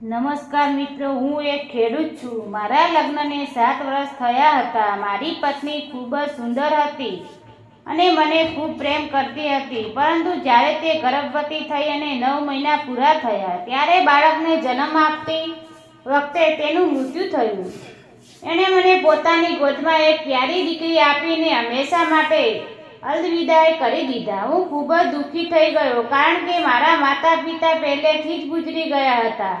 નમસ્કાર મિત્રો, હું એક ખેડૂત છું. મારા લગ્નને 7 વર્ષ થયા હતા. મારી પત્ની ખૂબ જ સુંદર હતી અને મને ખૂબ પ્રેમ કરતી હતી. પરંતુ જ્યારે તે ગર્ભવતી થઈ અને 9 મહિના પૂરા થયા ત્યારે બાળકને જન્મ આપતી વખતે તેનું મૃત્યુ થયું. એણે મને પોતાની ગોદમાં એક પ્યારી દીકરી આપીને હંમેશા માટે અલવિદાય કરી દીધા. હું ખૂબ જ દુઃખી થઈ ગયો, કારણ કે મારા માતા પિતા પહેલેથી જ ગુજરી ગયા હતા.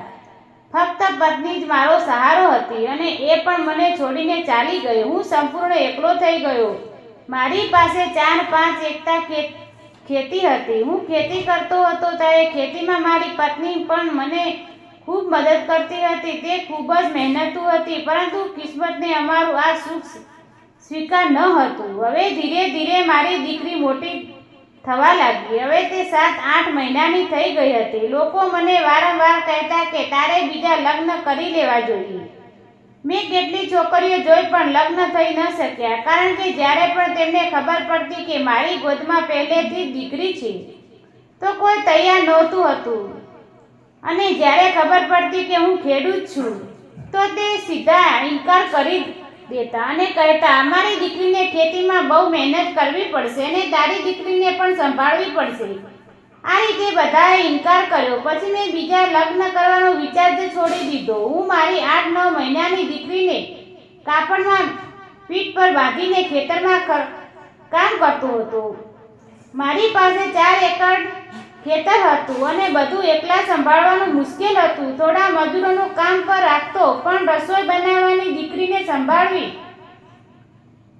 ફક્ત પત્ની જ મારો સહારો હતી અને એ પણ મને છોડીને ચાલી ગઈ. હું સંપૂર્ણ એકલો થઈ ગયો. મારી પાસે 4-5 એકતા ખેતી હતી. હું ખેતી કરતો હતો ત્યારે ખેતીમાં મારી પત્ની પણ મને ખૂબ મદદ કરતી હતી. તે ખૂબ જ મહેનતુ હતી, પરંતુ કિસ્મતને અમારું આ સુખ સ્વીકાર ન હતું. હવે ધીરે ધીરે મારી દીકરી મોટી થવા લાગી. હવે તે 7-8 મહિનાની થઈ ગઈ હતી. લોકો મને વારંવાર કહેતા કે તારે બીજા લગ્ન કરી લેવા જોઈએ. મેં કેટલી છોકરીઓ જોઈ પણ લગ્ન થઈ ન શક્યા, કારણ કે જ્યારે પણ તેમને ખબર પડતી કે મારી ગોદમાં પહેલેથી જ દીકરી છે તો કોઈ તૈયાર નહોતું હતું. અને જ્યારે ખબર પડતી કે હું ખેડૂત છું તો તે સીધા ઇનકાર કરી દેતા અને કહેતા, અમારી દીકરીને ખેતીમાં બહુ મહેનત કરવી પડશે અને તારી દીકરીને પણ સંભાળવી પડશે. આ રીતે બધાએ ઇનકાર કર્યો. પછી મેં બીજા લગ્ન કરવાનો વિચાર જ છોડી દીધો. હું મારી 8-9 મહિનાની દીકરીને કાપડમાં પીઠ પર બાંધીને ખેતરમાં કામ કરતો હતો. મારી પાસે 4 એકર ખેતર હતું અને બધું એકલા સંભાળવાનું મુશ્કેલ હતું. થોડા મજૂરોનું કામ પર રાખતો, પણ રસોઈ બનાવવાની, દીકરીને સંભાળવી,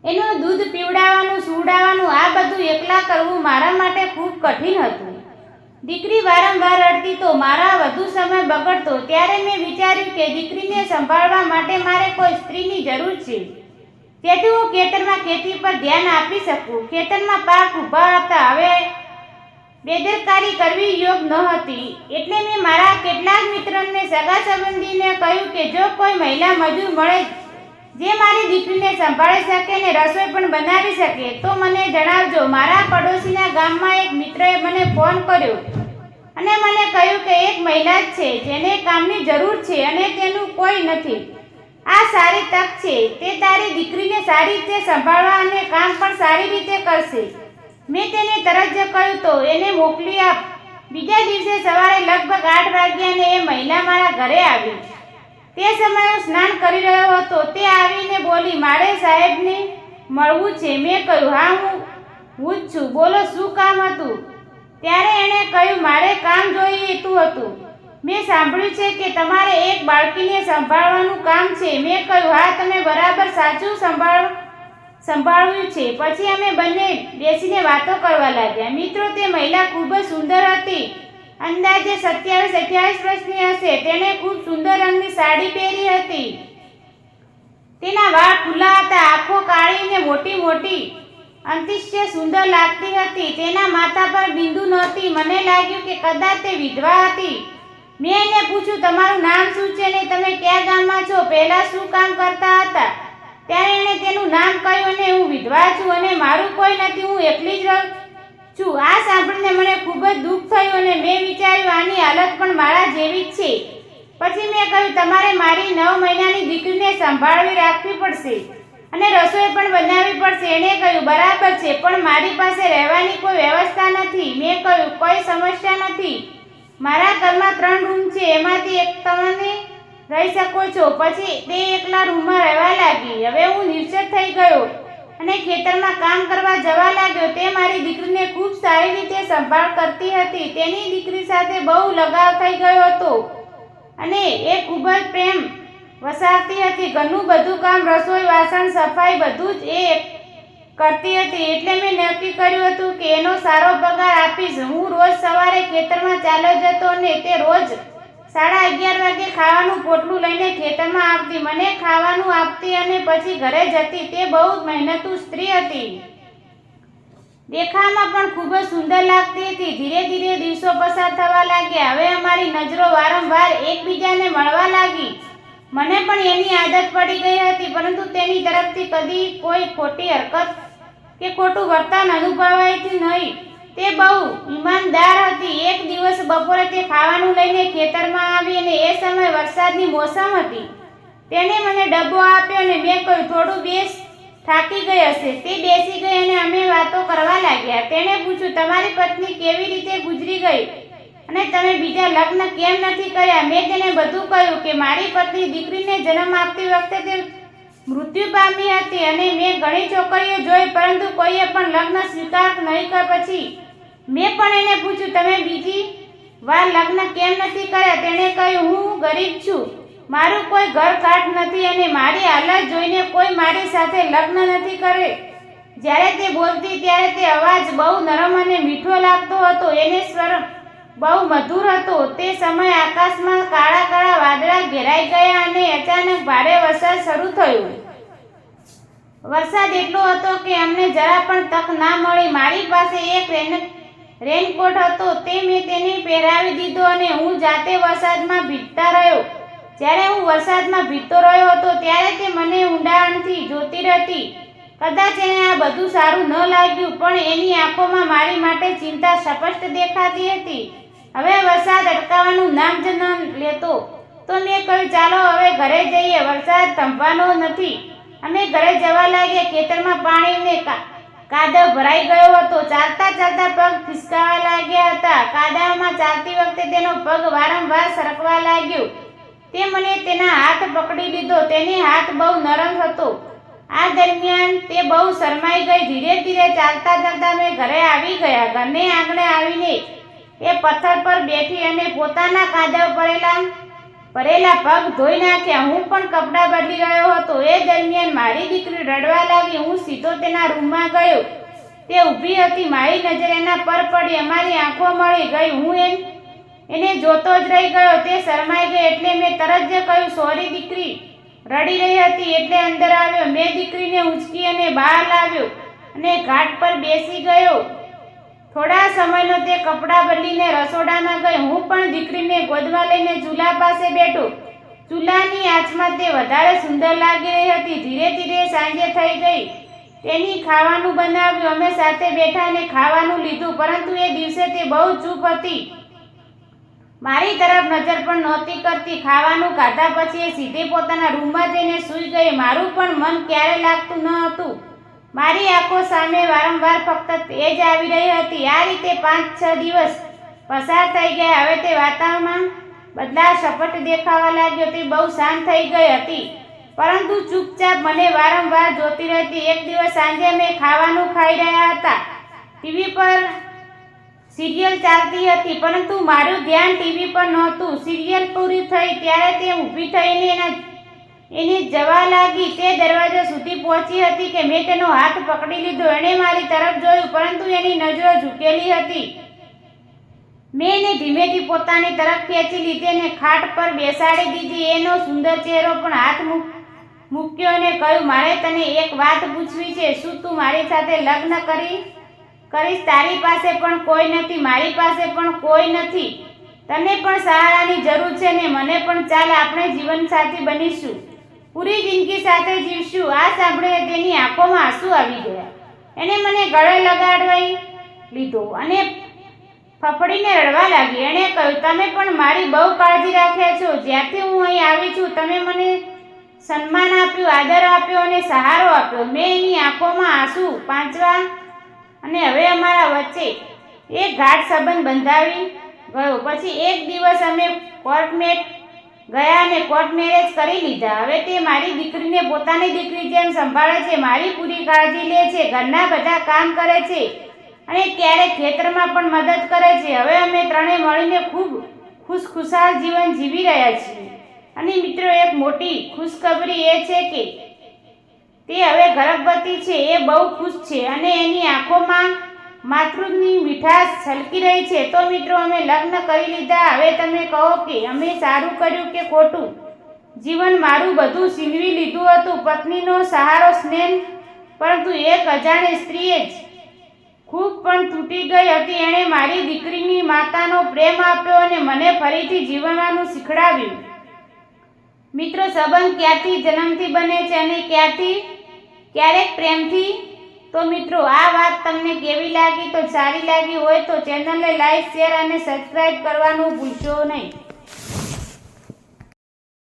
એનું દૂધ પીવડાવવાનું, સુવડાવવાનું, આ બધું એકલા કરવું મારા માટે ખૂબ કઠિન હતું. દીકરી વારંવાર રડતી તો મારા વધુ સમય બગડતો. ત્યારે મેં વિચાર્યું કે દીકરીને સંભાળવા માટે મારે કોઈ સ્ત્રીની જરૂર છે, જેથી હું ખેતરમાં ખેતી પર ધ્યાન આપી શકું. ખેતરમાં પાક ઊભા હતા. હવે બેદરકારી કરવી યોગ્ય ન હતી. એટલે મેં મારા કેટલાક મિત્રોને, સગા સંબંધીને કહ્યું કે જો કોઈ મહિલા મજૂર મળે જે મારી દીકરીને સંભાળી શકે અને રસોઈ પણ બનાવી શકે તો મને જણાવજો. મારા પડોશીના ગામમાં એક મિત્રએ મને ફોન કર્યો અને મને કહ્યું કે એક મહિલા જ છે જેને કામની જરૂર છે અને તેનું કોઈ નથી. આ સારી તક છે. તે તારી દીકરીને સારી રીતે સંભાળવા અને કામ પણ સારી રીતે કરશે. મેં તેને તરત જ કહ્યું તો એને મોકલી આપ. બીજા દિવસે સવારે લગભગ 8 વાગ્યાને એ મહિલા મારા ઘરે આવી. તે સમયે હું સ્નાન કરી રહ્યો હતો. તે આવીને બોલી, મારે સાહેબને મળવું છે. મેં કહ્યું, હા, હું જ છું, બોલો, શું કામ હતું? ત્યારે એણે કહ્યું, મારે કામ જોઈતું હતું. મેં સાંભળ્યું છે કે તમારે એક બાળકીને સંભાળવાનું કામ છે. મેં કહ્યું, હા, તમે બરાબર સાચું સંભાળ્યું છે. પછી અમે બંને બેસીને વાતો કરવા લાગ્યા. મિત્રો, તે મહિલા ખૂબ જ સુંદર હતી. અંદાજે 27-28 વર્ષની હશે. તેણે ખૂબ સુંદર રંગની સાડી પહેરી હતી. તેના વાળ ખુલ્લા હતા, આંખો કાળી અને મોટી મોટી, અતિશય સુંદર લાગતી હતી. તેના માથા પર બિંદુ નહોતી. મને લાગ્યું કે કદાચ તે વિધવા હતી. મેં એને પૂછ્યું, તમારું નામ શું છે અને તમે કયા ગામમાં છો? પહેલા શું કામ કરતા હતા? ત્યારે એણે તેનું નામ કહ્યું અને હું વિધવા છું અને મારું કોઈ નથી, હું એકલી જ છું. આ સાંભળીને મને ખૂબ જ દુઃખ થયું અને મેં વિચાર્યું, આની હાલત પણ મારા જેવી જ છે. પછી મેં કહ્યું, તમારે મારી 9 મહિનાની દીકરીને સંભાળવી રાખવી પડશે અને રસોઈ પણ બનાવવી પડશે. એણે કહ્યું, બરાબર છે, પણ મારી પાસે રહેવાની કોઈ વ્યવસ્થા નથી. મેં કહ્યું, કોઈ સમસ્યા નથી. મારા ઘરમાં 3 રૂમ છે, એમાંથી એક તમે રહી શકો છો. પછી તે એકલા રૂમમાં રહેવા લાગી. હવે હું નિશ્ચિત થઈ ગયો અને ખેતરમાં કામ કરવા જવા લાગ્યો. તે મારી દીકરીને ખૂબ સારી રીતે સંભાળ કરતી હતી. તેની દીકરી સાથે બહુ લગાવ થઈ ગયો હતો અને એ ખૂબ જ પ્રેમ વસાવતી હતી. ઘરનું બધું કામ, રસોઈ, વાસણ, સફાઈ બધું જ એ કરતી હતી. એટલે મેં નક્કી કર્યું હતું કે એનો સારો પગાર આપીશ. હું રોજ સવારે ખેતરમાં ચાલ્યો જતો અને તે રોજ 11:30 વાગે ખાવાનું પોટલું લઈને ખેતરમાં આવતી, મને ખાવાનું આપતી અને પછી ઘરે જતી. તે બહુ મહેનતુ સ્ત્રી હતી. દેખાવમાં પણ ખૂબ જ સુંદર લાગતી હતી. ધીરે ધીરે દિવસો પસાર થવા લાગ્યા. હવે અમારી નજરો વારંવાર એકબીજાને મળવા લાગી. મને પણ એની આદત પડી ગઈ હતી, પરંતુ તેની તરફથી કદી કોઈ ખોટી હરકત કે ખોટું વર્તન અનુભવાયું નહીં. તે બહુ ઈમાનદાર હતી. એક દિવસ બપોરે તે ખાવાનું લઈને ખેતરમાં આવી અને એ સમયે વરસાદની મોસમ હતી. તેણે મને ડબ્બો આપ્યો અને મેં કહ્યું, થોડું બેસ, થાકી ગઈ હશે. તે બેસી ગઈ અને અમે વાતો કરવા લાગ્યા. તેણે પૂછ્યું, તમારી પત્ની કેવી રીતે ગુજરી ગઈ અને તમે બીજા લગ્ન કેમ નથી કર્યા? મેં તેને બધું કહ્યું કે મારી પત્ની દીકરીને જન્મ આપતી વખતે તે મૃત્યુ પામી હતી અને મેં ઘણી છોકરીઓ જોઈ, પરંતુ કોઈએ પણ લગ્ન સ્વીકાર નહીં કર. પછી મેં પણ એને પૂછ્યું, તમે બીજી વાર લગ્ન કેમ નથી કર્યા? તેણે કહ્યું, હું ગરીબ છું, મારું કોઈ ઘર કાઠ નથી અને મારી હાલત જોઈને કોઈ મારી સાથે લગ્ન નથી કરે. જ્યારે તે બોલતી ત્યારે તે અવાજ બહુ નરમ અને મીઠો લાગતો હતો. એને સ્વર બહુ મધુર હતો. તે સમયે આકાશમાં કાળા કાળા વાદળા ઘેરાઈ ગયા અને અચાનક ભારે વરસાદ શરૂ થયો. વરસાદ એટલો હતો કે અમને જરા પણ તક ના મળી. મારી પાસે એક રેનકોટ હતો, તે મેં તેને પહેરાવી દીધો અને હું જાતે વરસાદમાં ભીગતા રહ્યો. જ્યારે હું વરસાદમાં ભીગતો રહ્યો હતો ત્યારે તે મને ઊંડાણથી જોતી હતી. કદાચ એને આ બધું સારું ન લાગ્યું, પણ એની આંખોમાં મારી માટે ચિંતા સ્પષ્ટ દેખાતી હતી. હવે વરસાદ અટકાવવાનું નામ જ ન લેતો. તો મેં કહ્યું, ચાલો હવે ઘરે જઈએ, વરસાદ થંભવાનો નથી. અમે ઘરે જવા લાગ્યા. ખેતરમાં પાણીને કાદવ ભરાઈ ગયો હતો. ચાલતા ચાલતા પગ ખિસકાવા લાગ્યા હતા. કાદવમાં ચાલતી વખતે તેનો પગ વારંવાર સરકવા લાગ્યો. તે મને તેના હાથ પકડી લીધો. તેનો હાથ બહુ નરમ હતો. આ દરમિયાન તે બહુ શરમાઈ ગઈ. ધીરે ધીરે ચાલતા ચાલતા અમે ઘરે આવી ગયા. ઘરને આંગણે આવીને એ પથ્થર પર બેઠી અને પોતાના કાદવ ભરેલા પગ ધોઈ નાખ્યા. હું પણ કપડાં બદલી રહ્યો હતો. એ દરમિયાન મારી દીકરી રડવા લાગી. હું સીધો તેના રૂમમાં ગયો. તે ઊભી હતી. મારી નજર એના પર પડી. અમારી આંખો મળી ગઈ. હું એને જોતો જ રહી ગયો. તે શરમાઈ ગઈ એટલે મેં તરત જ કહ્યું, સોરી. દીકરી રડી રહી હતી એટલે અંદર આવ્યો. મેં દીકરીને ઉંચકી અને બહાર લાવ્યો અને ઘાટ પર બેસી ગયો. થોડા સમયનો તે કપડાં બદલીને રસોડામાં ગઈ. હું પણ દીકરીને ગોદમાં લઈને ચૂલા પાસે બેઠો. ચૂલાની આંચમાં તે વધારે સુંદર લાગી રહી હતી. ધીરે ધીરે સાંજે થઈ ગઈ. તેની ખાવાનું બનાવ્યું. અમે સાથે બેઠા અને ખાવાનું લીધું, પરંતુ એ દિવસે તે બહુ ચૂપ હતી. મારી તરફ નજર પણ નહોતી કરતી. ખાવાનું ખાધા પછી એ સીધે પોતાના રૂમમાં જઈને સૂઈ ગઈ. મારું પણ મન ક્યારે લાગતું ન હતું. મારી આંખો સામે વારંવાર ફક્ત એ જ આવી રહી હતી. આ રીતે 5-6 દિવસ પસાર થઈ ગયા. હવે તે વાતાવરણમાં બદલાવ સપટ દેખાવા લાગ્યો. તે બહુ શાંત થઈ ગઈ હતી, પરંતુ ચૂપચાપ મને વારંવાર જોતી રહેતી. એક દિવસ સાંજે અમે ખાવાનું ખાઈ રહ્યા હતા. ટીવી પર સિરિયલ ચાલતી હતી, પરંતુ મારું ધ્યાન ટીવી પર નહોતું. સિરિયલ પૂરી થઈ ત્યારે તે ઊભી થઈને એને જવા લાગી. તે દરવાજા સુધી પહોંચી હતી કે મેં તેનો હાથ પકડી લીધો. એણે મારી તરફ જોયું, પરંતુ એની નજરો ઝૂકેલી હતી. મેં એને ધીમેથી પોતાની તરફ ખેંચી લીધી અને ખાટ પર બેસાડી દીધી. એનો સુંદર ચહેરો પણ હાથ મૂક્યો અને કહ્યું, મારે તને એક વાત પૂછવી છે. શું તું મારી સાથે લગ્ન કરીશ? તારી પાસે પણ કોઈ નથી, મારી પાસે પણ કોઈ નથી. તને પણ સહારાની જરૂર છે ને મને પણ. ચાલ, આપણે જીવનસાથી બનીશું, પૂરી જિંદગી સાથે જીવશું. આ સાંભળીને તેની આંખોમાં આંસુ આવી ગયા. એણે મને ગળે લગાડવાઈ લીધો અને ફફડીને રડવા લાગી. એણે કહ્યું, તમે પણ મારી બહુ કાળજી રાખ્યા છો. જ્યારથી હું અહીં આવી છું તમે મને સન્માન આપ્યું, આદર આપ્યો અને સહારો આપ્યો. મેં એની આંખોમાં આંસુ પાંચવા અને હવે અમારા વચ્ચે એક ગાઢ સંબંધ બંધાવી ગયો. પછી એક દિવસ અમે કોર્ટમેટ ગયા અને કોર્ટ મેરેજ કરી લીધા. હવે તે મારી દીકરીને પોતાની દીકરી જેમ સંભાળે છે, મારી પૂરી કાળજી લે છે, ઘરના બધા કામ કરે છે અને ક્યારેક ખેતરમાં પણ મદદ કરે છે. હવે અમે ત્રણે મળીને ખૂબ ખુશખુશાલ જીવન જીવી રહ્યા છીએ. અને મિત્રો, એક મોટી ખુશખબરી એ છે કે તે હવે ગર્ભવતી છે. એ બહુ ખુશ છે અને એની આંખોમાં માતૃની મીઠાશ છલકી રહી છે. તો મિત્રો, અમે લગ્ન કરી લીધા. હવે તમે કહો કે અમે સારું કર્યું કે ખોટું? જીવન મારું બધું છીનવી લીધું હતું, પત્નીનો સહારો, સ્નેહ, પરંતુ એક અજાણી સ્ત્રીએ જ ખૂબ પણ તૂટી ગઈ હતી. એણે મારી દીકરીની માતાનો પ્રેમ આપ્યો અને મને ફરીથી જીવવાનું શીખડાવ્યું. મિત્રો, સંબંધ ક્યાંથી જન્મથી બને છે અને ક્યારેક પ્રેમથી. તો મિત્રો, આ વાત તમને કેવી લાગી? તો સારી લાગી હોય તો ચેનલને લાઈક, શેર અને સબસ્ક્રાઈબ કરવાનું ભૂલશો નહીં.